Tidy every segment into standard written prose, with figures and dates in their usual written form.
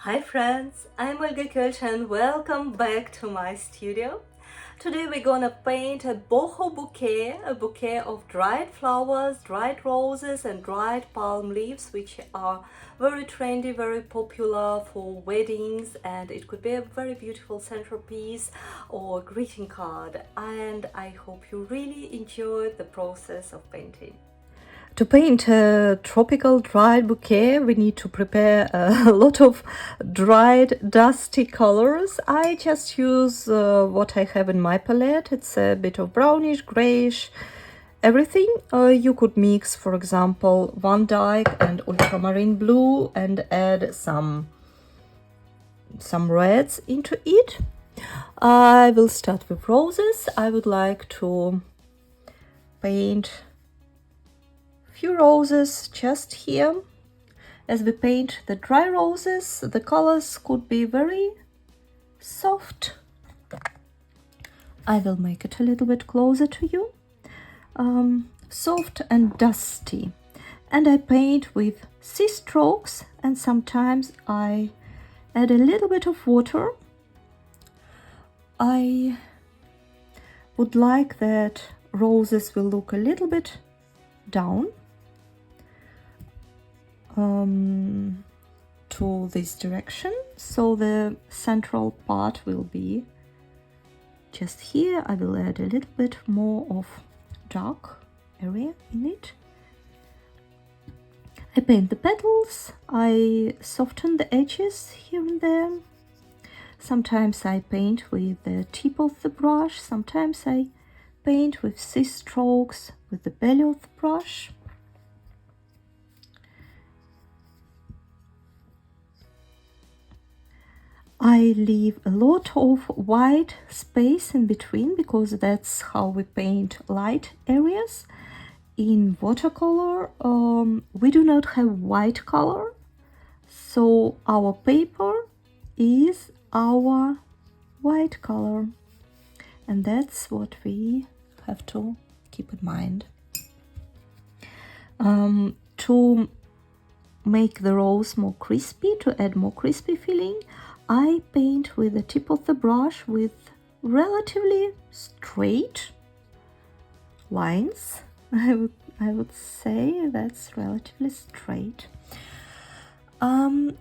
Hi friends, I'm Olga Koelsch and welcome back to my studio. Today we're gonna paint a boho bouquet, a bouquet of dried flowers, dried roses and dried palm leaves, which are very trendy, very popular for weddings, and it could be a very beautiful centerpiece or greeting card. And I hope you really enjoyed the process of painting. To paint a tropical dried bouquet, we need to prepare a lot of dried dusty colors. I just use what I have in my palette. It's a bit of brownish, grayish, everything. You could mix, for example, Vandyke and Ultramarine blue and add some reds into it. I will start with roses. I would like to paint few roses just here. As we paint the dry roses, the colors could be very soft. I will make it a little bit closer to you. Soft and dusty. And I paint with C strokes, and sometimes I add a little bit of water. I would like that roses will look a little bit down to this direction, so the central part will be just here. I will add a little bit more of dark area in it. I paint the petals, I soften the edges here and there. Sometimes I paint with the tip of the brush, sometimes I paint with C strokes with the belly of the brush. I leave a lot of white space in between because that's how we paint light areas. In watercolor, we do not have white color, so our paper is our white color, and that's what we have to keep in mind. To make the rose more crispy, to add more crispy feeling, I paint with the tip of the brush with relatively straight lines. I would say that's relatively straight. I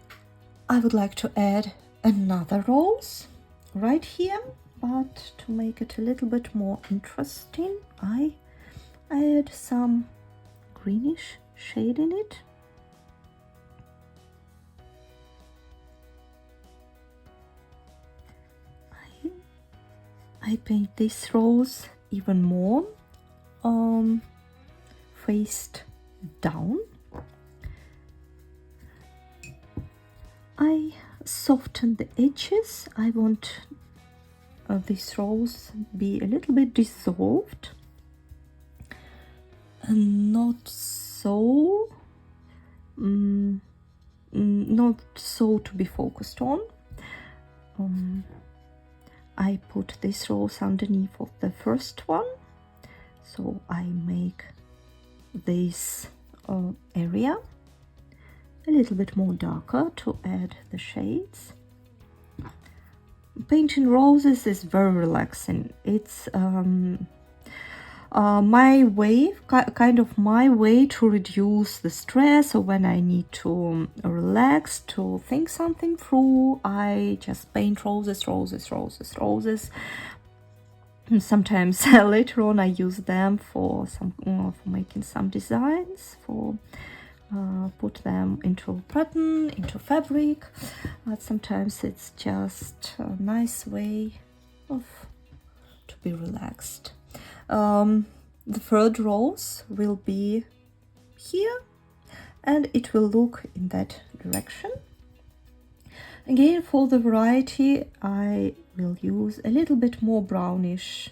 would like to add another rose right here, but to make it a little bit more interesting, I add some greenish shade in it. I paint this rose even more faced down. I soften the edges. I want this rose be a little bit dissolved and not so to be focused on. I put this rose underneath of the first one, so I make this area a little bit more darker to add the shades. Painting roses is very relaxing. It's my way, kind of my way to reduce the stress, or when I need to relax, to think something through, I just paint roses. And sometimes later on I use them for making some designs, for put them into a pattern, into fabric. But sometimes it's just a nice way to be relaxed. The third rose will be here, and it will look in that direction. Again, for the variety, I will use a little bit more brownish,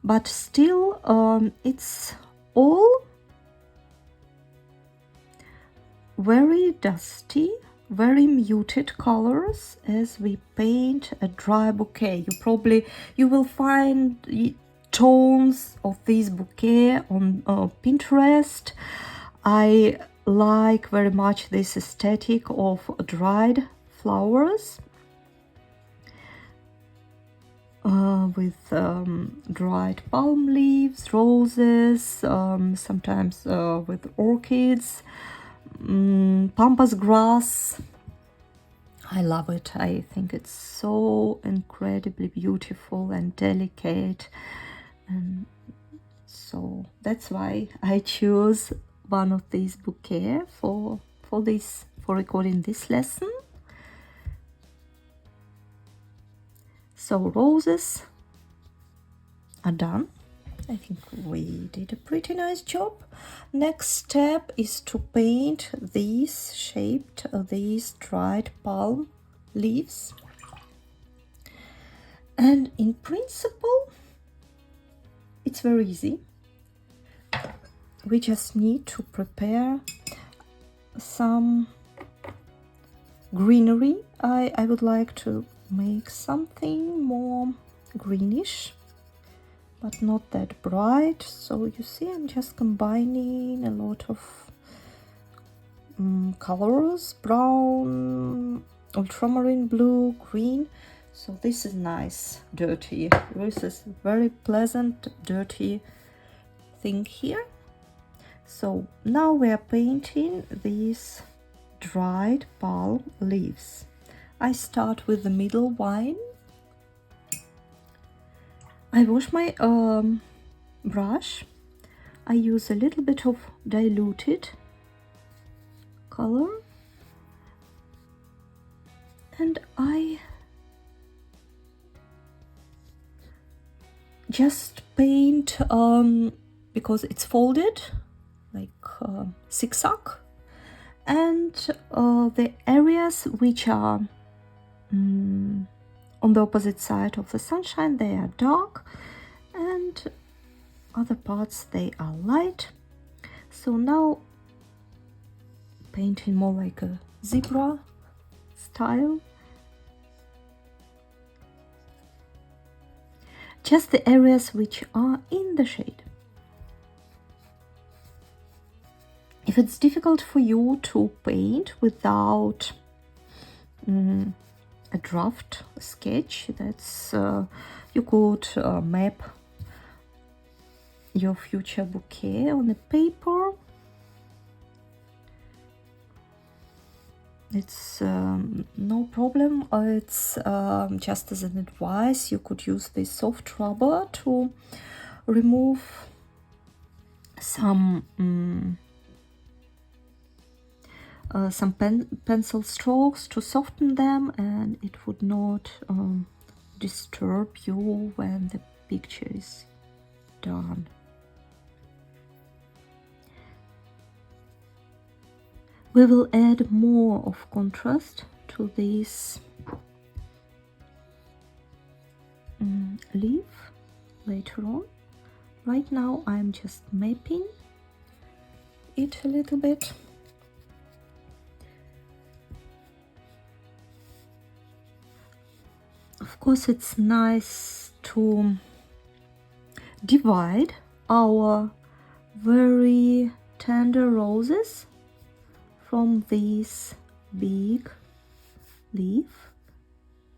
but still it's all very dusty, very muted colors as we paint a dry bouquet. You will find tones of this bouquet on Pinterest. I like very much this aesthetic of dried flowers with dried palm leaves, roses, sometimes with orchids, pampas grass. I love it. I think it's so incredibly beautiful and delicate, and so that's why I choose one of these bouquets for recording this lesson. So roses are done. I think we did a pretty nice job. Next step is to paint these dried palm leaves. And in principle, it's very easy. We just need to prepare some greenery. I would like to make something more greenish, but not that bright. So you see, I'm just combining a lot of colors: brown, ultramarine blue, green. So this is nice, dirty. This is very pleasant, dirty thing here. So now we are painting these dried palm leaves. I start with the middle vine. I wash my brush. I use a little bit of diluted color, and I just paint because it's folded like zigzag, and the areas which are on the opposite side of the sunshine, they are dark, and other parts, they are light. So now painting more like a zebra style. Just the areas which are in the shade. If it's difficult for you to paint without a draft sketch, that's you could map your future bouquet on a paper. It's no problem. It's just as an advice, you could use this soft rubber to remove some pencil strokes to soften them, and it would not disturb you when the picture is done. We will add more of contrast to this leaf later on. Right now I'm just mapping it a little bit. Of course, it's nice to divide our very tender roses from this big leaf.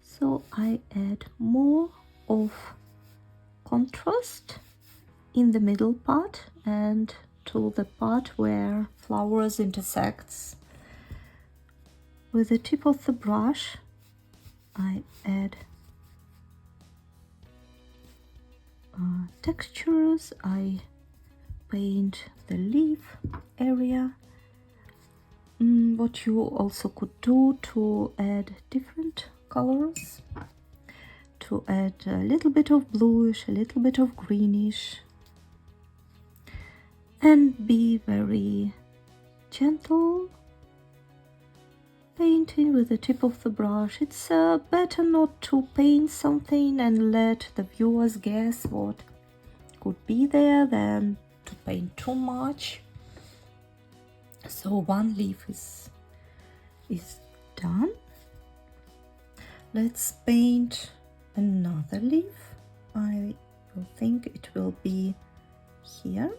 So I add more of contrast in the middle part and to the part where flowers intersects. With the tip of the brush, I add textures. I paint the leaf area. What you also could do to add different colors, to add a little bit of bluish, a little bit of greenish, and be very gentle, painting with the tip of the brush. It's better not to paint something and let the viewers guess what could be there than to paint too much. So one leaf is done. Let's paint another leaf. I will think it will be here.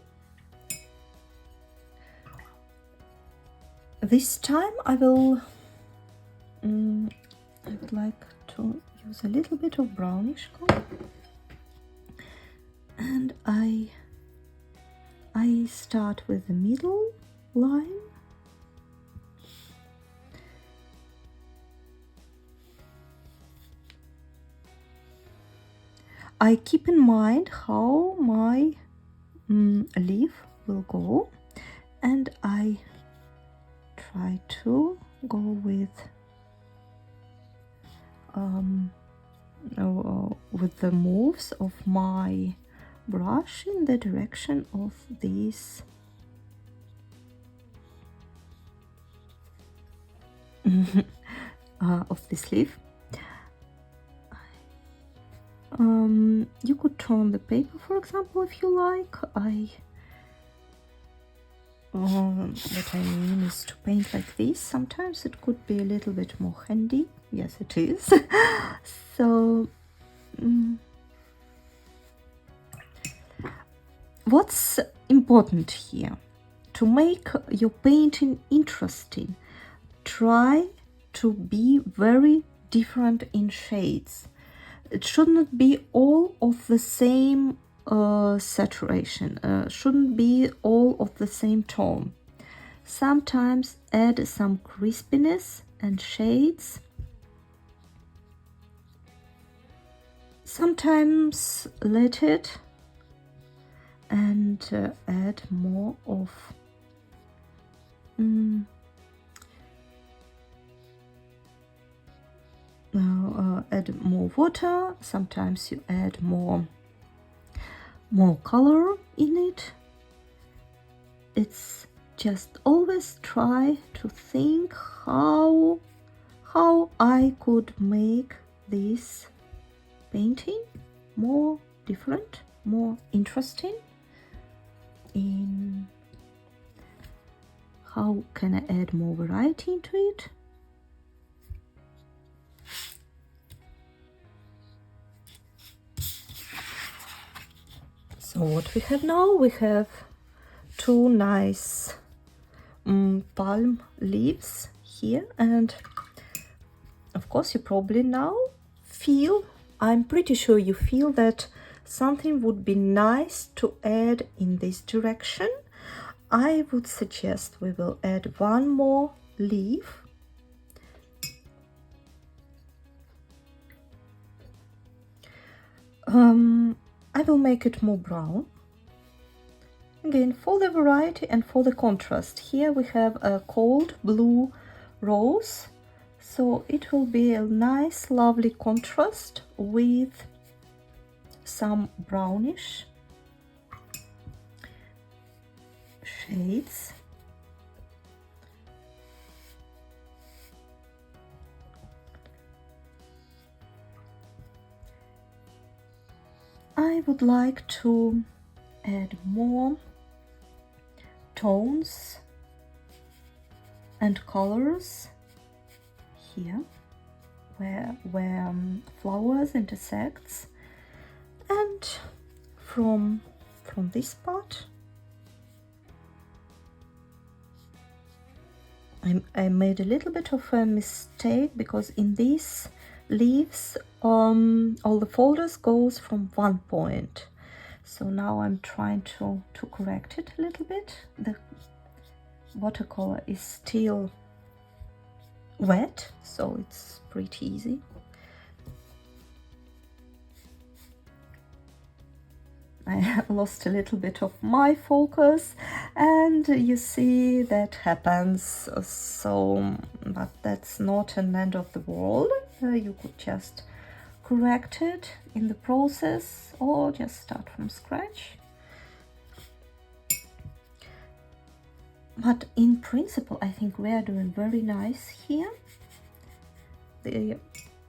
This time I will I would like to use a little bit of brownish color, and I start with the middle line. I keep in mind how my leaf will go, and I try to go with the moves of my brush in the direction of this of this leaf. You could turn the paper, for example, if you like. What I mean is to paint like this. Sometimes it could be a little bit more handy. Yes, it is. So what's important here? To make your painting interesting, try to be very different in shades. It shouldn't be all of the same saturation, shouldn't be all of the same tone. Sometimes add some crispiness and shades. Sometimes let it and add more of add more water. Sometimes you add more color in it. It's just always try to think how I could make this painting more different, more interesting. In how can I add more variety into it? So what we have now, we have two nice palm leaves here, and of course you probably now feel, I'm pretty sure you feel that something would be nice to add in this direction. I would suggest we will add one more leaf. I will make it more brown. Again, for the variety and for the contrast. Here we have a cold blue rose, so it will be a nice, lovely contrast with some brownish shades. I would like to add more tones and colors here where flowers intersects, and from this part I made a little bit of a mistake, because in these leaves all the folders goes from one point. So now I'm trying to correct it a little bit. The watercolor is still wet, so it's pretty easy. I have lost a little bit of my focus, and you see that happens. So, but that's not an end of the world. You could just correct it in the process or just start from scratch. But in principle, I think we are doing very nice here. They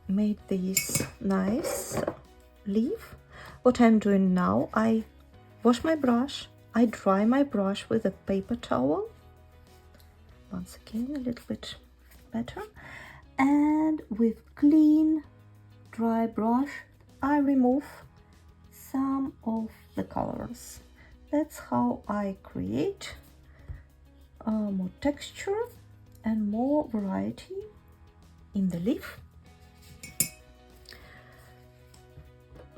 made this nice leaf. What I'm doing now, I wash my brush, I dry my brush with a paper towel. Once again, a little bit better. And with clean, dry brush, I remove some of the colors. That's how I create more texture and more variety in the leaf.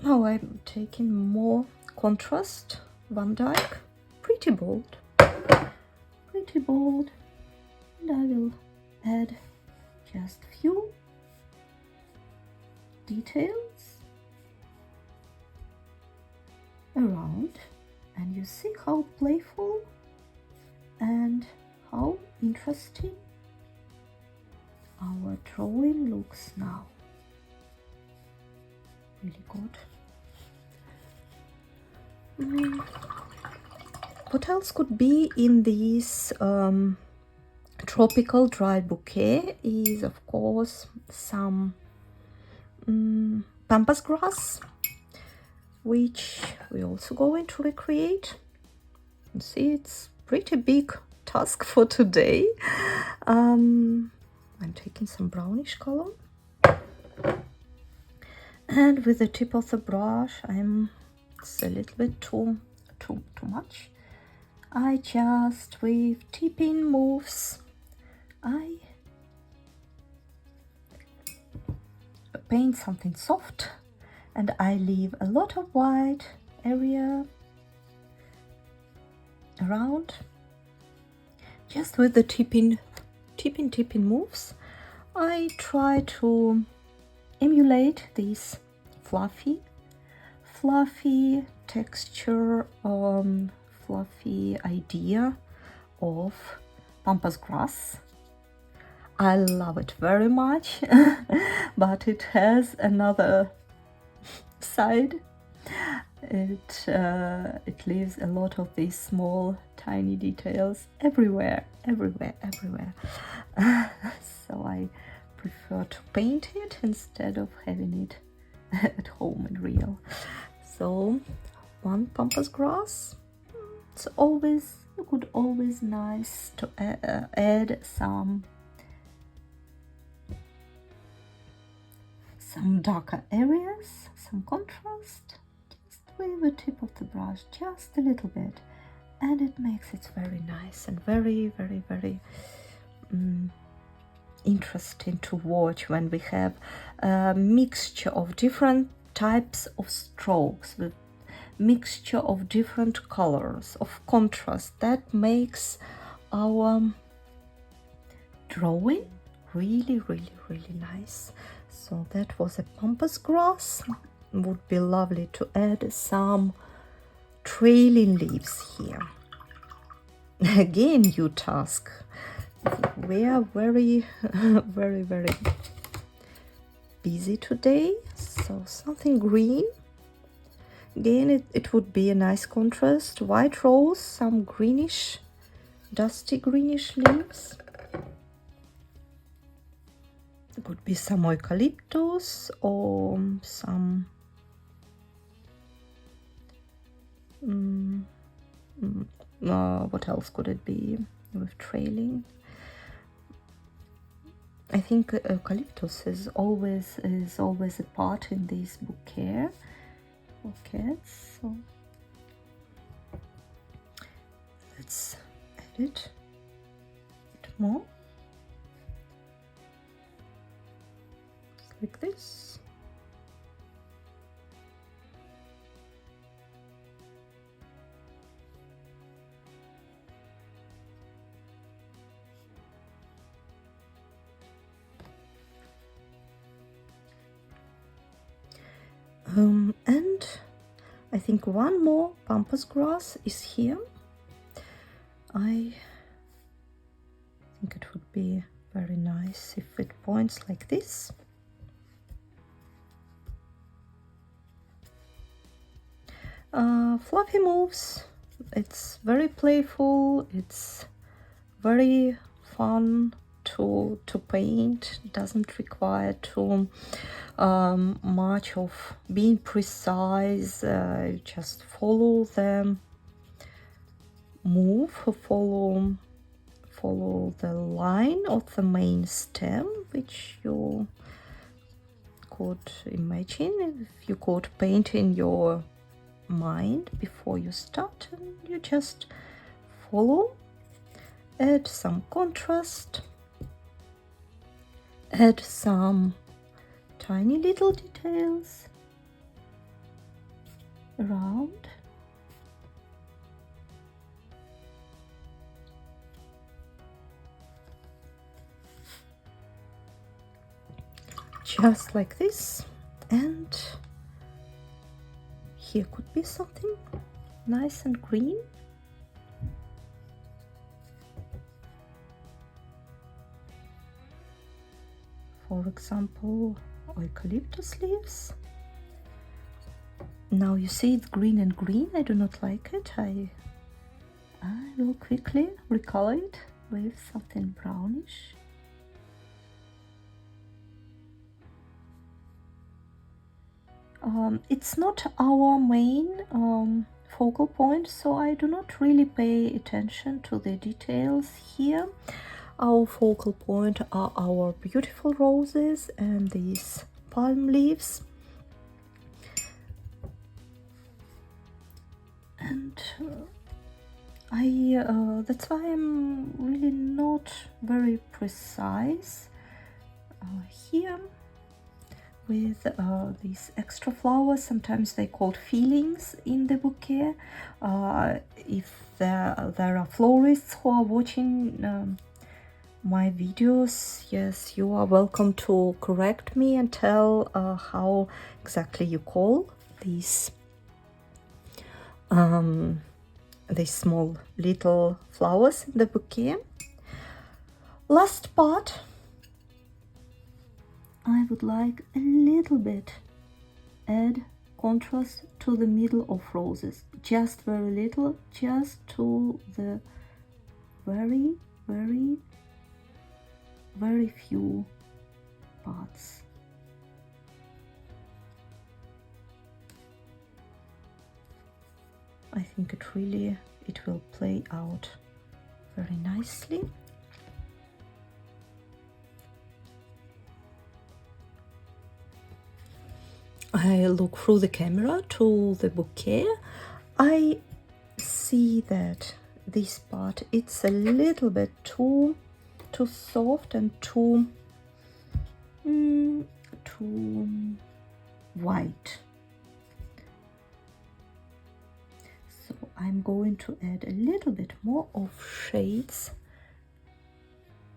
Now I'm taking more contrast, Vandyke, pretty bold, and I will add just few details around, and you see how playful and how interesting our drawing looks now. Really good. What else could be in this tropical dry bouquet is, of course, some pampas grass, which we're also going to recreate. You see, it's pretty big task for today. I'm taking some brownish color, and with the tip of the brush, it's a little bit too much. I just, with tipping moves, I paint something soft, and I leave a lot of white area around. Just with the tipping moves, I try to emulate this fluffy texture, fluffy idea of pampas grass. I love it very much, but it has another side. It leaves a lot of these small tiny details everywhere. So I prefer to paint it instead of having it at home and real. So one pampas grass. It's always, you could always nice to add some darker areas, some contrast, just with the tip of the brush, just a little bit, and it makes it very nice and very interesting to watch when we have a mixture of different types of strokes, with mixture of different colors, of contrast. That makes our drawing really nice. So that was a pampas grass. Would be lovely to add some trailing leaves here. Again, new task. We are very busy today. So something green. Again, it would be a nice contrast. White rose, some greenish, dusty greenish leaves. It could be some eucalyptus or some what else could it be with trailing? I think eucalyptus is always a part in this bouquet. Okay, so let's add it a bit more, like this. And I think one more pampas grass is here. I think it would be very nice if it points like this. Fluffy moves. It's very playful. It's very fun to paint. Doesn't require too much of being precise. Just follow the move, follow the line of the main stem, which you could imagine if you could paint in your mind before you start, and you just follow, add some contrast, add some tiny little details around. Just like this, and here could be something nice and green. For example, eucalyptus leaves. Now you see it's green and green. I do not like it. I will quickly recolor it with something brownish. It's not our main focal point, so I do not really pay attention to the details here. Our focal point are our beautiful roses and these palm leaves. And that's why I'm really not very precise here with these extra flowers. Sometimes they called feelings in the bouquet. If there are florists who are watching my videos, yes, you are welcome to correct me and tell how exactly you call these small little flowers in the bouquet. Last part, I would like a little bit add contrast to the middle of roses, just very little, just to the very few parts. I think it will play out very nicely. I look through the camera to the bouquet. I see that this part, it's a little bit too soft and too white. So I'm going to add a little bit more of shades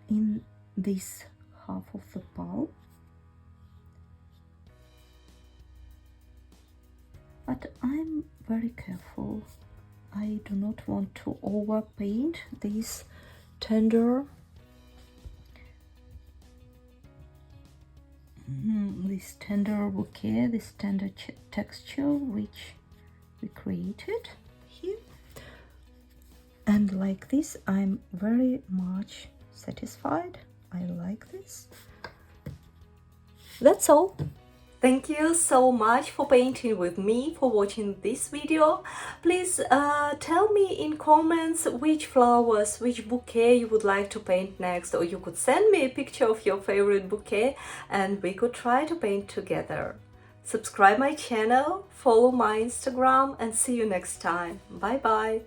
in this half of the pulp. But I'm very careful. I do not want to overpaint this tender bouquet, this tender texture which we created here. And like this, I'm very much satisfied. I like this. That's all. Thank you so much for painting with me, for watching this video. Please tell me in comments which flowers, which bouquet you would like to paint next, or you could send me a picture of your favorite bouquet and we could try to paint together. Subscribe my channel, follow my Instagram, and see you next time. Bye bye.